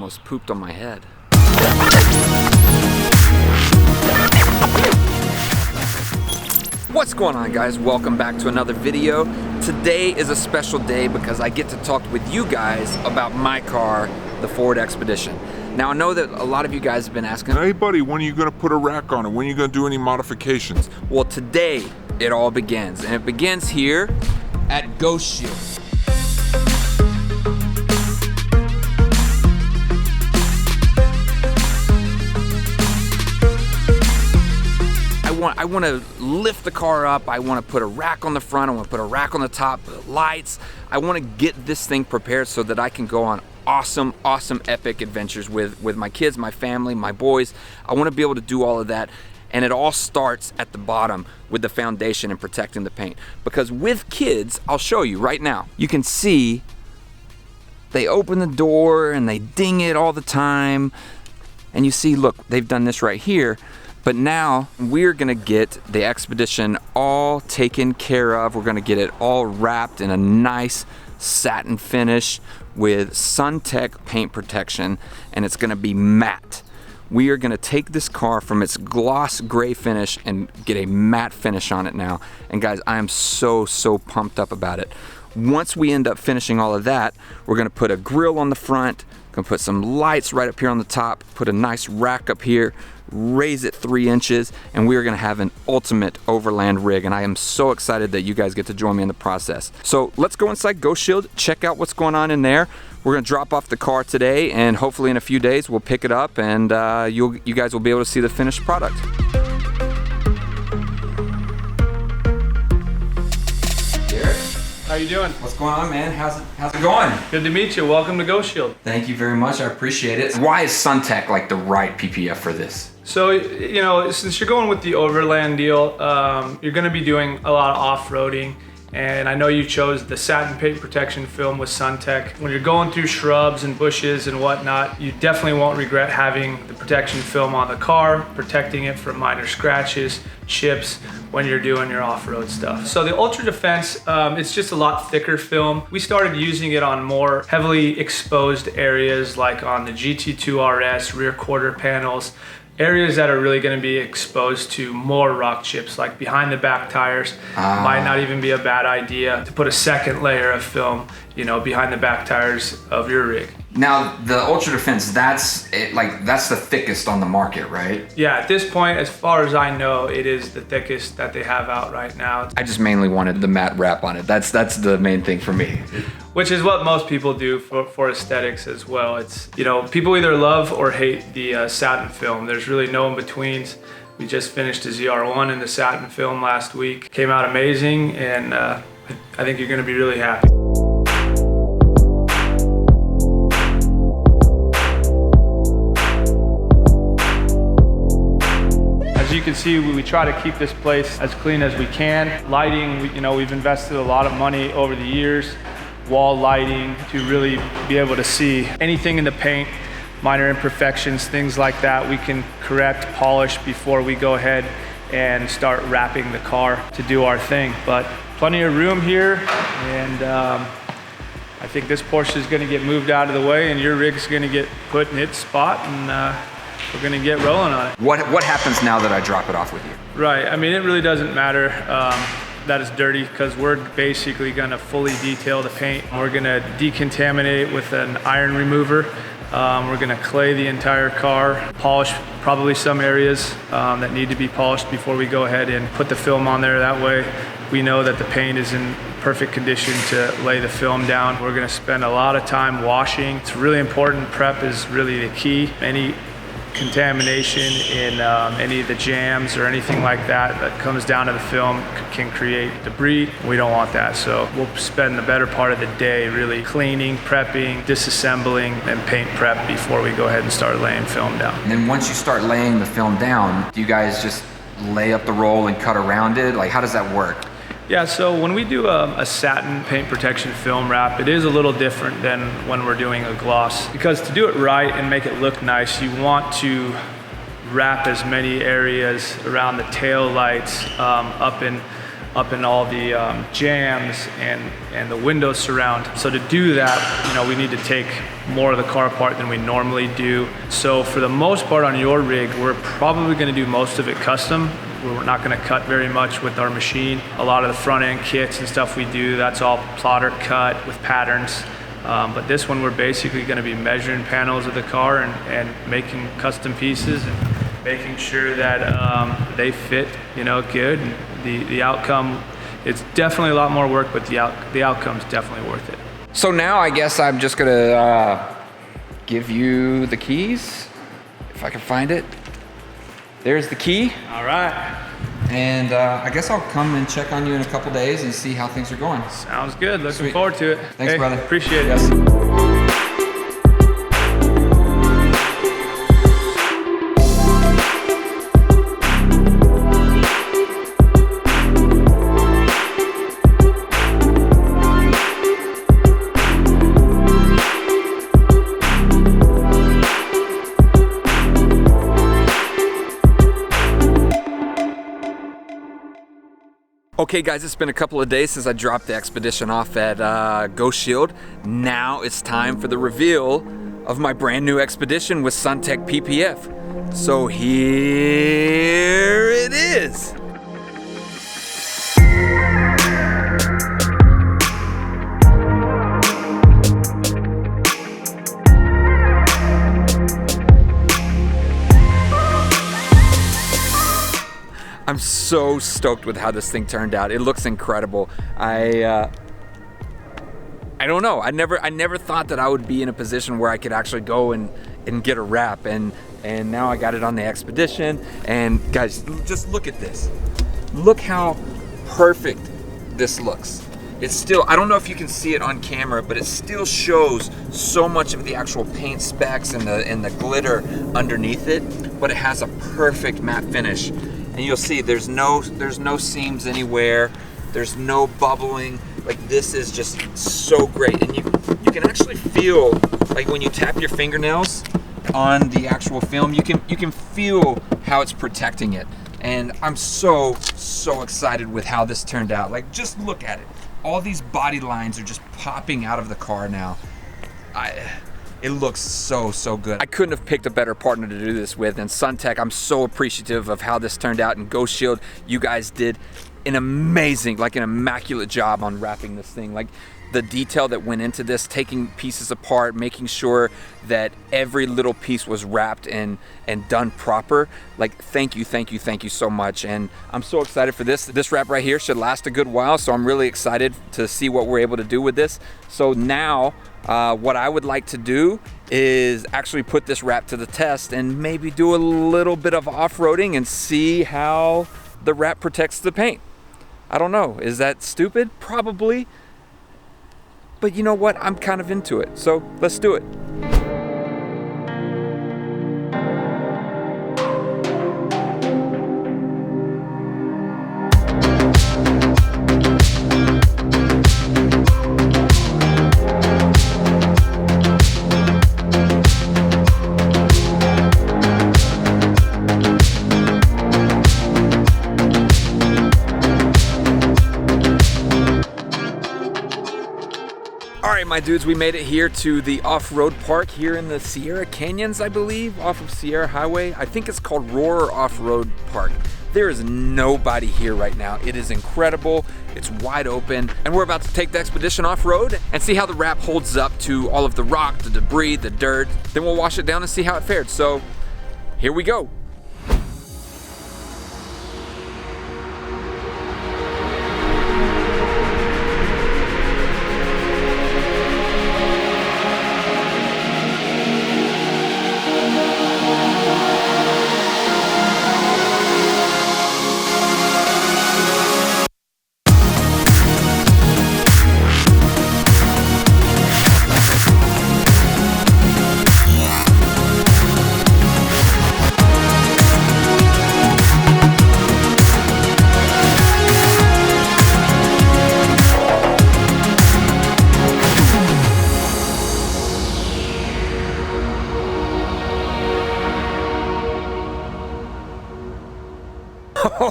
almost pooped on my head. What's going on, guys? Welcome back to another video. Today is a special day because I get to talk with you guys about my car, the Ford Expedition. Now, I know that a lot of you guys have been asking, hey buddy, when are you gonna put a rack on it? When are you gonna do any modifications? Well, today it all begins, and it begins here at Ghost Shield. I want to lift the car up. I want to put a rack on the front. I want to put a rack on the top, lights. I want to get this thing prepared so that I can go on awesome, epic adventures with my kids, my family, my boys. I want to be able to do all of that. And it all starts at the bottom with the foundation and protecting the paint. Because with kids, I'll show you right now, you can see they open the door and they ding it all the time. And you see, look, they've done this right here. But now we're gonna get the Expedition all taken care of. We're gonna get it all wrapped in a nice satin finish with SunTech paint protection, and it's gonna be matte. We are gonna take this car from its gloss gray finish and get a matte finish on it now. And guys, I am so pumped up about it. Once we end up finishing all of that, we're gonna put a grill on the front, gonna put some lights right up here on the top, put a nice rack up here, raise it 3 inches, and we are gonna have an ultimate overland rig, and I am so excited that you guys get to join me in the process. So let's go inside Ghost Shield, check out what's going on in there. We're gonna drop off the car today, and hopefully in a few days we'll pick it up, and you guys will be able to see the finished product. How you doing? What's going on, man? How's it going? Good to meet you. Welcome to Ghost Shield. Thank you very much. I appreciate it. Why is SunTech like the right PPF for this? So, you know, since you're going with the overland deal, you're going to be doing a lot of off-roading. And I know you chose the satin paint protection film with SunTech. When you're going through shrubs and bushes and whatnot, you definitely won't regret having the protection film on the car, protecting it from minor scratches, chips, when you're doing your off-road stuff. So the Ultra Defense, it's just a lot thicker film. We started using it on more heavily exposed areas like on the GT2 RS, rear quarter panels, areas that are really going to be exposed to more rock chips, like behind the back tires. Might not even be a bad idea to put a second layer of film, you know, behind the back tires of your rig. Now, the Ultra Defense, that's the thickest on the market, right? Yeah, at this point, as far as I know, it is the thickest that they have out right now. I just mainly wanted the matte wrap on it. That's the main thing for me. Which is what most people do for aesthetics as well. It's, you know, people either love or hate the satin film. There's really no in-betweens. We just finished a ZR1 in the satin film last week. Came out amazing, and I think you're gonna be really happy. As you can see, we try to keep this place as clean as we can. Lighting, you know, we've invested a lot of money over the years. Wall lighting to really be able to see anything in the paint, minor imperfections, things like that. We can correct, polish before we go ahead and start wrapping the car to do our thing. But plenty of room here, and I think this Porsche is gonna get moved out of the way and your rig's gonna get put in its spot, and we're gonna get rolling on it. What happens now that I drop it off with you? Right, I mean, it really doesn't matter that it's dirty, because we're basically gonna fully detail the paint. We're gonna decontaminate with an iron remover. We're gonna clay the entire car, polish probably some areas that need to be polished before we go ahead and put the film on there. That way we know that the paint is in perfect condition to lay the film down. We're gonna spend a lot of time washing. It's really important. Prep is really the key. Any contamination in any of the jams or anything like that that comes down to the film can create debris. We don't want that, so we'll spend the better part of the day really cleaning, prepping, disassembling, and paint prep before we go ahead and start laying film down. And then once you start laying the film down, do you guys just lay up the roll and cut around it? Like, how does that work? Yeah, so when we do a satin paint protection film wrap, it is a little different than when we're doing a gloss. Because to do it right and make it look nice, you want to wrap as many areas around the tail lights, up in up in all the jams and the window surround. So to do that, we need to take more of the car apart than we normally do. So for the most part on your rig, we're probably gonna do most of it custom. We're not gonna cut very much with our machine. A lot of the front end kits and stuff we do, that's all plotter cut with patterns. But this one, we're basically gonna be measuring panels of the car and making custom pieces and making sure that they fit, good. And the outcome, it's definitely a lot more work, but the outcome's definitely worth it. So now I guess I'm just gonna give you the keys, if I can find it. There's the key. All right. And I guess I'll come and check on you in a couple days and see how things are going. Sounds good. Looking Sweet. forward to it. Thanks, brother. Appreciate it. Yes. Okay guys, it's been a couple of days since I dropped the Expedition off at Ghost Shield. Now it's time for the reveal of my brand new Expedition with Suntech PPF. So here it is. I'm so stoked with how this thing turned out. It looks incredible. I don't know. I never thought that I would be in a position where I could actually go and get a wrap, and now I got it on the Expedition. And guys, just look at this. Look how perfect this looks. It's still, I don't know if you can see it on camera, but it still shows so much of the actual paint specs and the glitter underneath it, but it has a perfect matte finish. And you'll see there's no seams anywhere. There's no bubbling. Like, this is just so great. And you can actually feel, like when you tap your fingernails on the actual film, you can feel how it's protecting it. And I'm so excited with how this turned out. Like, just look at it. All these body lines are just popping out of the car now. It looks so good. I couldn't have picked a better partner to do this with, and Suntech, I'm so appreciative of how this turned out. And Ghost Shield, you guys did an amazing, like an immaculate job on wrapping this thing. Like, the detail that went into this, taking pieces apart, making sure that every little piece was wrapped and done proper. Like, thank you so much. And I'm so excited for this. This wrap right here should last a good while, so I'm really excited to see what we're able to do with this. So now, what I would like to do is actually put this wrap to the test and maybe do a little bit of off-roading and see how the wrap protects the paint. I don't know, is that stupid? Probably. But you know what? I'm kind of into it, so let's do it. My dudes, we made it here to the off-road park here in the Sierra Canyons, I believe, off of Sierra Highway. I think it's called Roar Off-Road Park. There is nobody here right now. It is incredible. It's wide open, and we're about to take the Expedition off-road and see how the wrap holds up to all of the rock, the debris, the dirt. Then we'll wash it down and see how it fared. So here we go.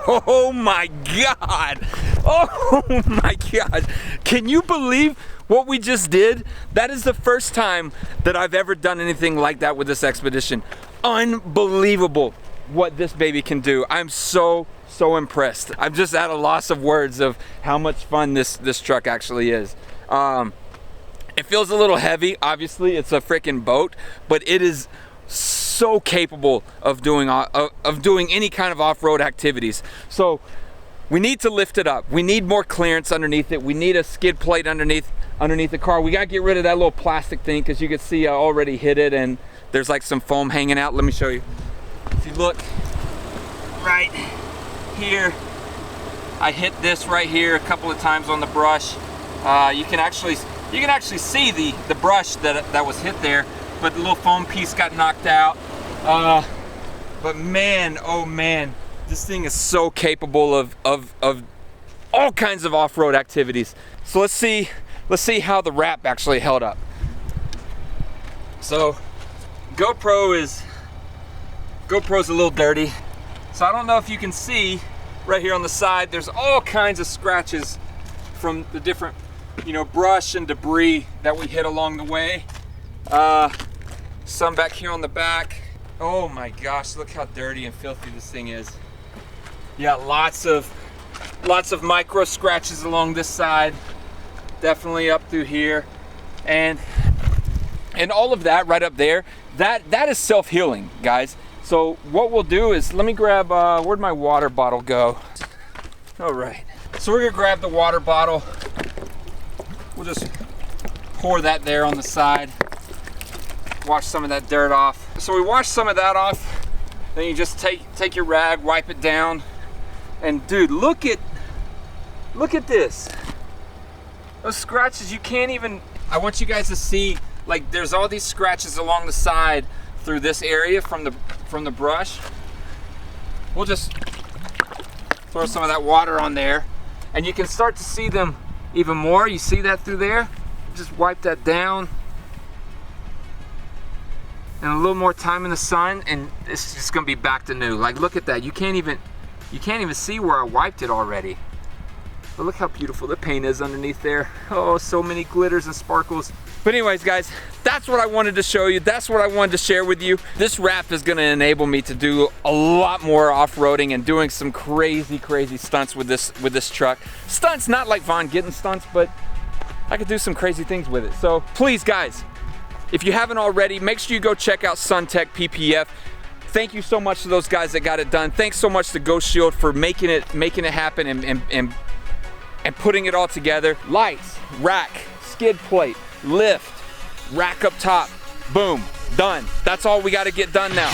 Oh my God. Oh my God. Can you believe what we just did? That is the first time that I've ever done anything like that with this expedition. Unbelievable what this baby can do. I'm so impressed. I'm just at a loss of words of how much fun this truck actually is. It feels a little heavy, obviously. It's a freaking boat, but it is so capable of doing any kind of off-road activities. So we need to lift it up. We need more clearance underneath it. We need a skid plate underneath the car. We gotta get rid of that little plastic thing, because you can see I already hit it and there's like some foam hanging out. Let me show you. If you look right here, I hit this right here a couple of times on the brush. You can actually see the brush that was hit there, but the little foam piece got knocked out. But man, oh man, this thing is so capable of all kinds of off-road activities. So let's see how the wrap actually held up. So GoPro's a little dirty. So I don't know if you can see right here on the side, there's all kinds of scratches from the different, brush and debris that we hit along the way. Some back here on the back. Oh my gosh, look how dirty and filthy this thing is. Yeah, lots of micro scratches along this side, definitely up through here, and all of that right up there, that is self-healing, guys. So what we'll do is, let me grab, where'd my water bottle go? All right, so we're gonna grab the water bottle. We'll just pour that there on the side, wash some of that dirt off. So we wash some of that off, then you just take your rag, wipe it down, and dude, look at this. Those scratches, you can't even, I want you guys to see, like, there's all these scratches along the side through this area from the brush. We'll just throw some of that water on there, and you can start to see them even more. You see that through there? Just wipe that down. And a little more time in the sun, and it's just gonna be back to new. Like, look at that. You can't even see where I wiped it already. But look how beautiful the paint is underneath there. Oh, so many glitters and sparkles. But anyways, guys, that's what I wanted to show you. That's what I wanted to share with you. This wrap is gonna enable me to do a lot more off-roading and doing some crazy stunts with this truck. Stunts, not like Von Gittin stunts, but I could do some crazy things with it. So please, guys, if you haven't already, make sure you go check out SunTech PPF. Thank you so much to those guys that got it done. Thanks so much to Ghost Shield for making it happen and putting it all together. Lights, rack, skid plate, lift, rack up top, boom, done. That's all we got to get done now.